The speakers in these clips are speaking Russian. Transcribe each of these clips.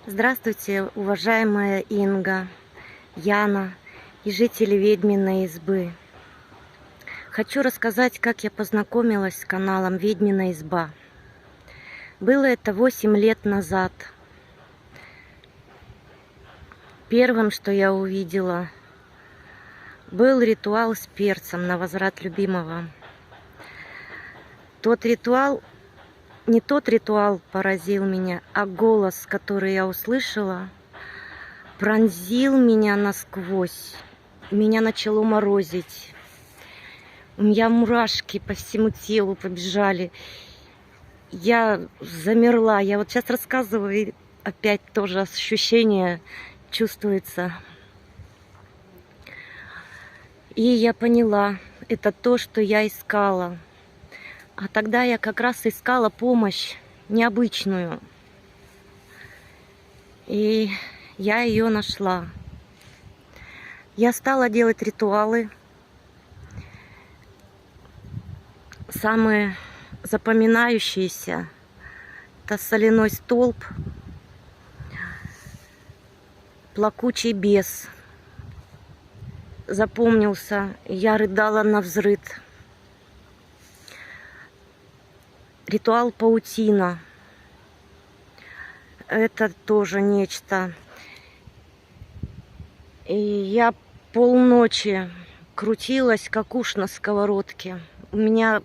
Здравствуйте, уважаемая Инга, Яна и жители Ведьминой избы. Хочу рассказать, как я познакомилась с каналом Ведьмина изба. Было это 8 лет назад. Первым, что я увидела, был ритуал с перцем на возврат любимого. Не тот ритуал поразил меня, а голос, который я услышала, пронзил меня насквозь. Меня начало морозить. У меня мурашки по всему телу побежали. Я замерла. Я вот сейчас рассказываю, и опять тоже ощущение чувствуется. И я поняла, это то, что я искала. А тогда я как раз искала помощь необычную. И я ее нашла. Я стала делать ритуалы. Самые запоминающиеся — это соляной столб, плакучий бес. Запомнился, я рыдала навзрыд. Ритуал паутина. Это тоже нечто. И я полночи крутилась, как уж на сковородке. У меня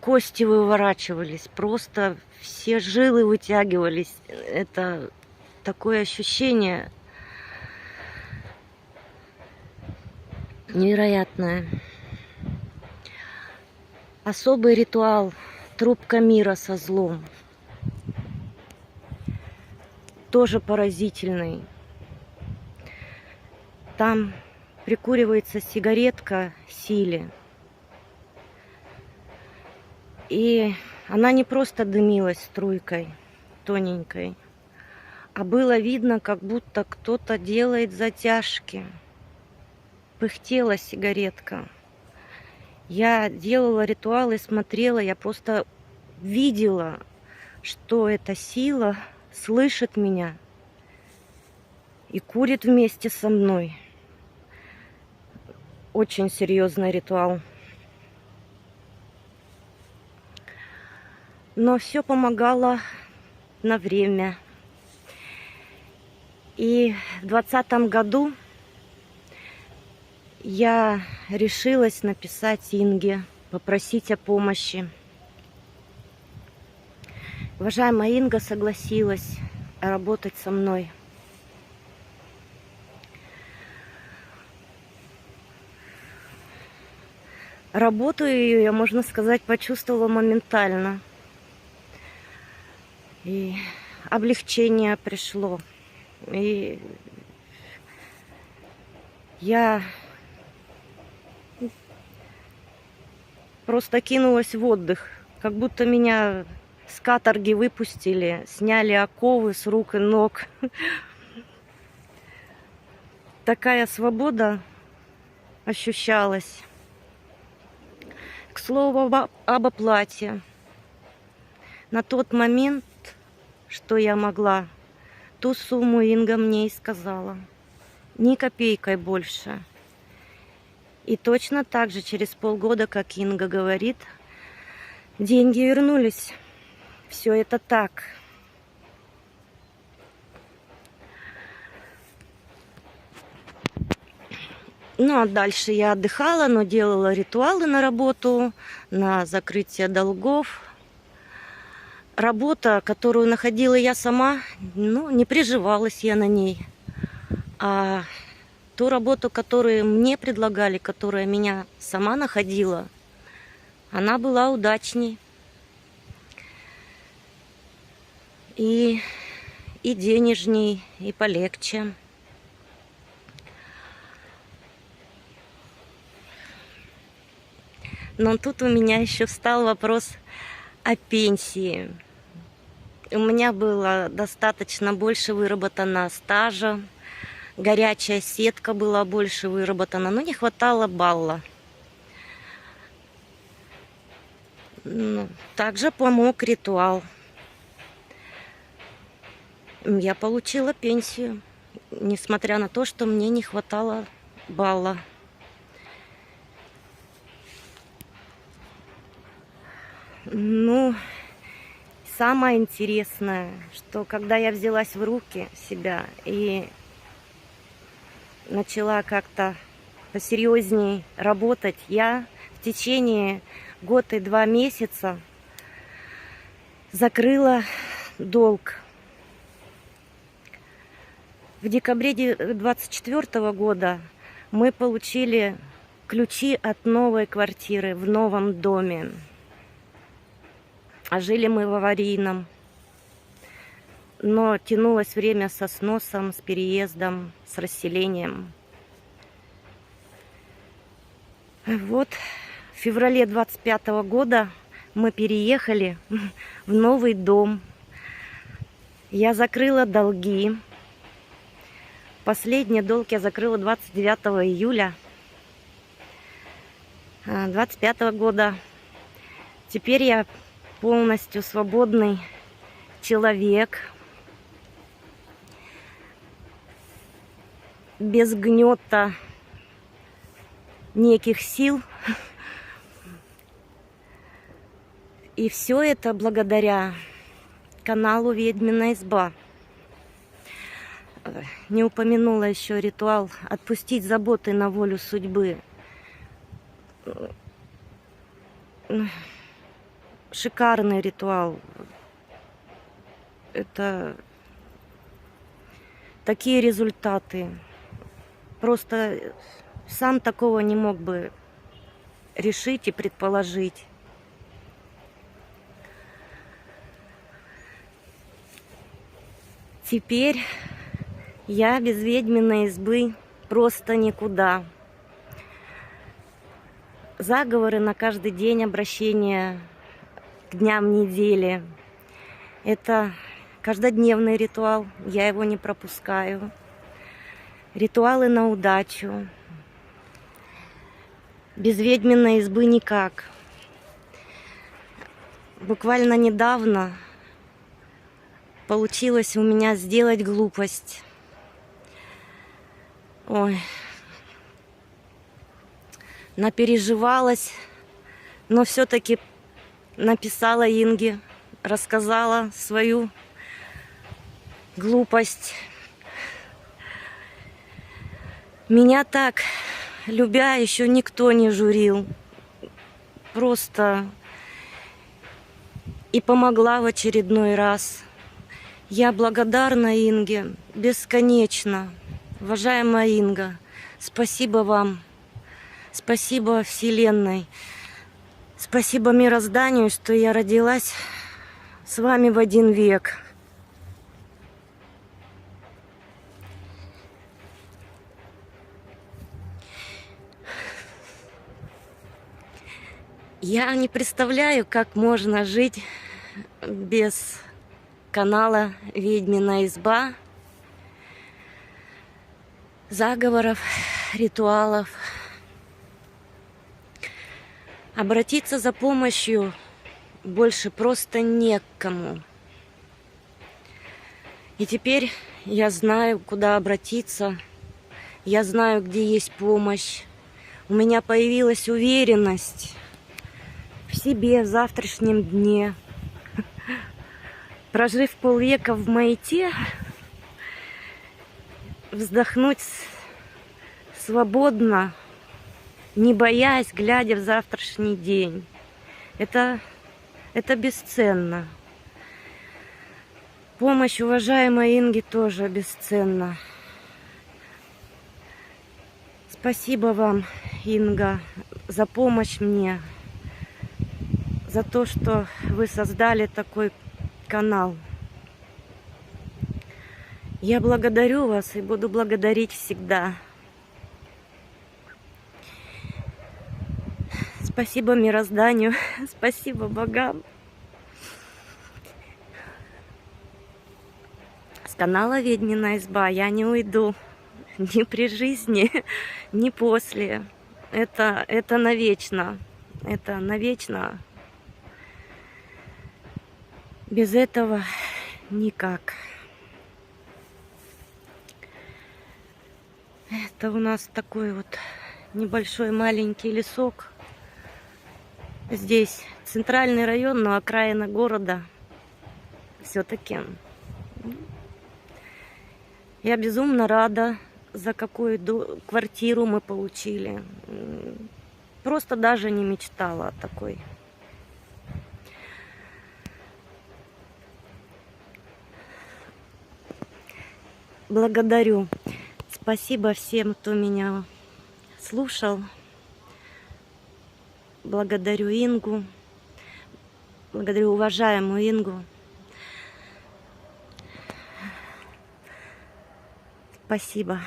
кости выворачивались, просто все жилы вытягивались. Это такое ощущение невероятное. Особый ритуал — трубка мира со злом. Тоже поразительный. Там прикуривается сигаретка силе. И она не просто дымилась струйкой тоненькой, а было видно, как будто кто-то делает затяжки. Пыхтела сигаретка. Я делала ритуал и смотрела, я просто видела, что эта сила слышит меня и курит вместе со мной. Очень серьезный ритуал. Но все помогало на время. И в 2020 году я решилась написать Инге, попросить о помощи. Уважаемая Инга согласилась работать со мной. Работу ее я, можно сказать, почувствовала моментально. И облегчение пришло. И я просто кинулась в отдых. Как будто меня с каторги выпустили, сняли оковы с рук и ног. Такая свобода ощущалась. К слову об оплате. На тот момент, что я могла, ту сумму Инга мне и сказала. Ни копейкой больше. И точно так же через полгода, как Инга говорит, деньги вернулись. Все это так. Ну, а дальше я отдыхала, но делала ритуалы на работу, на закрытие долгов. Работа, которую находила я сама, не приживалась я на ней. А ту работу, которую мне предлагали, которая меня сама находила, она была удачней. И денежней, и полегче. Но тут у меня еще встал вопрос о пенсии. У меня было достаточно больше выработано стажа, горячая сетка была больше выработана, но не хватало балла. Также помог ритуал. Я получила пенсию, несмотря на то, что мне не хватало балла. Ну, самое интересное, что когда я взялась в руки себя и начала как-то посерьезнее работать, я в течение года и 2 месяца закрыла долг. В декабре 2024 года мы получили ключи от новой квартиры в новом доме. А жили мы в аварийном. Но тянулось время со сносом, с переездом, с расселением. Вот в феврале 25 года мы переехали в новый дом. Я закрыла долги. Последний долг я закрыла 29 июля 25 года. Теперь я полностью свободный человек, без гнета неких сил. И все это благодаря каналу «Ведьмина изба». Не упомянула еще ритуал «Отпустить заботы на волю судьбы». Шикарный ритуал. Это такие результаты. Просто сам такого не мог бы решить и предположить. Теперь я без ведьминой избы просто никуда. Заговоры на каждый день, обращения к дням недели. Это каждодневный ритуал, я его не пропускаю. Ритуалы на удачу. Без ведьминой избы никак. Буквально недавно получилось у меня сделать глупость. Ой. Напереживалась, но все-таки написала Инге, рассказала свою глупость. Меня так, любя, еще никто не журил. Просто и помогла в очередной раз. Я благодарна Инге бесконечно. Уважаемая Инга, спасибо вам. Спасибо Вселенной. Спасибо мирозданию, что я родилась с вами в один век. Я не представляю, как можно жить без канала «Ведьмина изба», заговоров, ритуалов. Обратиться за помощью больше просто некому. И теперь я знаю, куда обратиться. Я знаю, где есть помощь. У меня появилась уверенность в себе, в завтрашнем дне. Прожив полвека в маяте, вздохнуть свободно, не боясь, глядя в завтрашний день. Это бесценно. Помощь уважаемой Инги тоже бесценна. Спасибо вам, Инга, за помощь мне, за то, что вы создали такой канал. Я благодарю вас и буду благодарить всегда. Спасибо мирозданию, спасибо богам. С канала «Ведьмина изба» я не уйду ни при жизни, ни после. Это навечно. Это навечно. Без этого никак. Это у нас такой вот небольшой маленький лесок. Здесь центральный район, но окраина города. Все-таки я безумно рада, за какую квартиру мы получили. Просто даже не мечтала о такой. Благодарю. Спасибо всем, кто меня слушал. Благодарю Ингу. Благодарю уважаемую Ингу. Спасибо.